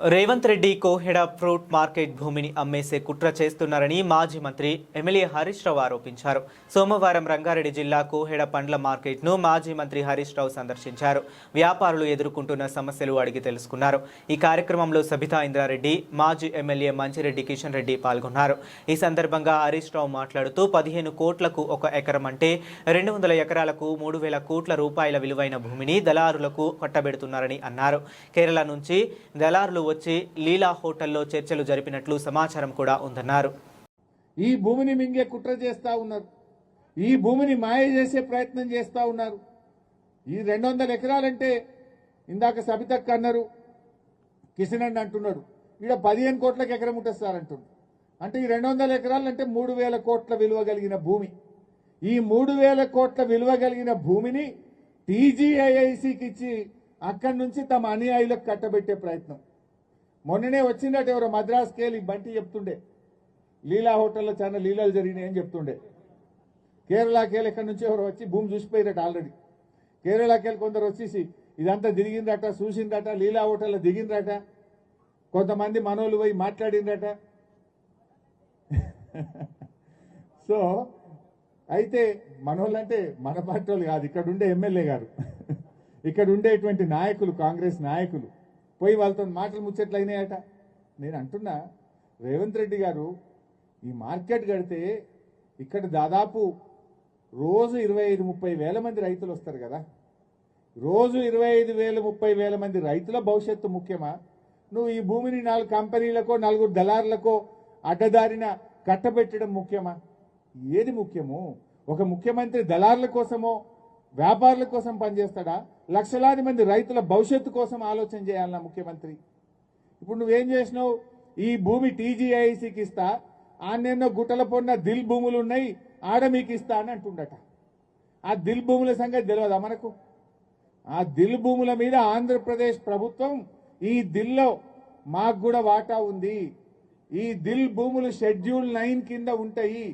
Revanth Reddy Koheda fruit market భూమిని అమ్మేసే కుట్ర చేస్తున్నారని మాజీ మంత్రి ఎమ్మెల్యే హరీష్ రావు ఆరోపించారు. సోమవారం రంగారెడ్డి జిల్లా కోహెడ పండ్ల మార్కెట్ను మాజీ మంత్రి హరీష్ రావు సందర్శించారు. వ్యాపారులు ఎదుర్కొంటున్న సమస్యలు అడిగి తెలుసుకున్నారు. ఈ కార్యక్రమంలో సబితా ఇంద్రారెడ్డి, మాజీ ఎమ్మెల్యే మంచిరెడ్డి కిషన్ రెడ్డి పాల్గొన్నారు. ఈ సందర్భంగా హరీష్ రావు మాట్లాడుతూ 15 కోట్లకు ఒక ఎకరం అంటే 200 ఎకరాలకు 3,000 కోట్ల రూపాయల విలువైన భూమిని దళారులకు కట్టబెడుతున్నారని అన్నారు. కేరళ నుంచి దళారులు వచ్చి లీలా హోటల్లో చర్చలు జరిపినట్లు సమాచారం కూడా ఉందన్నారు. ఈ భూమిని మింగే కుట్ర చేస్తా ఉన్నారు. ఈ భూమిని మాయ చేసే ప్రయత్నం చేస్తా ఉన్నారు. ఈ 200 ఎకరాలంటే ఇందాక సబితక్క అన్నారు, కిషన్ అన్న అంటున్నాడు, ఈడ 15 కోట్లకు ఎకరం ఉంటుంది సార్ అంటున్నారు. అంటే ఈ 200 ఎకరాలంటే 3,000 కోట్ల విలువ కలిగిన భూమి. ఈ 3,000 కోట్ల విలువ కలిగిన భూమిని టీజీఐఐసికి ఇచ్చి అక్కడి నుంచి తమ అనుయాయులకు కట్టబెట్టే ప్రయత్నం. మొన్ననే వచ్చిందట ఎవరో మద్రాస్ కేలి బంటి చెప్తుండే, లీలా హోటల్లో చాలా లీలాలు జరిగినాయి అని చెప్తుండే. కేరళకేళ ఎక్కడి నుంచి ఎవరో వచ్చి భూమి చూసిపోయిరట. ఆల్రెడీ కేరళకేళ కొందరు వచ్చేసి ఇదంతా దిగిందట, చూసిందట, లీలా హోటల్లో దిగిందట. కొంతమంది మనోళ్ళు పోయి మాట్లాడిందట. సో అయితే మనోళ్ళంటే మన పార్టీ వాళ్ళు కాదు, ఇక్కడ ఉండే ఎమ్మెల్యే గారు, ఇక్కడ ఉండేటువంటి నాయకులు, కాంగ్రెస్ నాయకులు పోయి వాళ్ళతో మాటలు ముచ్చట్లయినాయట. నేను అంటున్నా, రేవంత్ రెడ్డి గారు ఈ మార్కెట్ కడితే ఇక్కడ దాదాపు రోజు 25-30 వేల మంది రైతులు వస్తారు కదా. రోజు 25,000-30 వేల మంది రైతుల భవిష్యత్తు ముఖ్యమా? నువ్వు ఈ భూమిని 4 కంపెనీలకో 4 దళారులకో అడ్డదారిన కట్టబెట్టడం ముఖ్యమా? ఏది ముఖ్యము? ఒక ముఖ్యమంత్రి దళారుల కోసమో వ్యాపారుల కోసం పనిచేస్తాడా? లక్షలాది మంది రైతుల భవిష్యత్తు కోసం ఆలోచన చేయాలన్నా ముఖ్యమంత్రి? ఇప్పుడు నువ్వేం చేసినావు? ఈ భూమి టీజీఐసికి ఇస్తా, ఆన్నెన్నో గుట్టల పొన్న దిల్ భూములు ఉన్నాయి, ఆడ మీకు ఇస్తా అని అంటుండట. ఆ దిల్ భూముల సంగతి తెలియదా మనకు? ఆ దిల్ భూముల మీద ఆంధ్రప్రదేశ్ ప్రభుత్వం, ఈ దిల్లో మాకు కూడా వాటా ఉంది, ఈ దిల్ భూములు షెడ్యూల్ 9 కింద ఉంటాయి.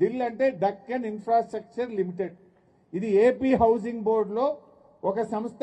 దిల్ అంటే దక్కన్ ఇన్ఫ్రాస్ట్రక్చర్ లిమిటెడ్. ఇది ఏపీ హౌసింగ్ బోర్డులో ఒక సంస్థ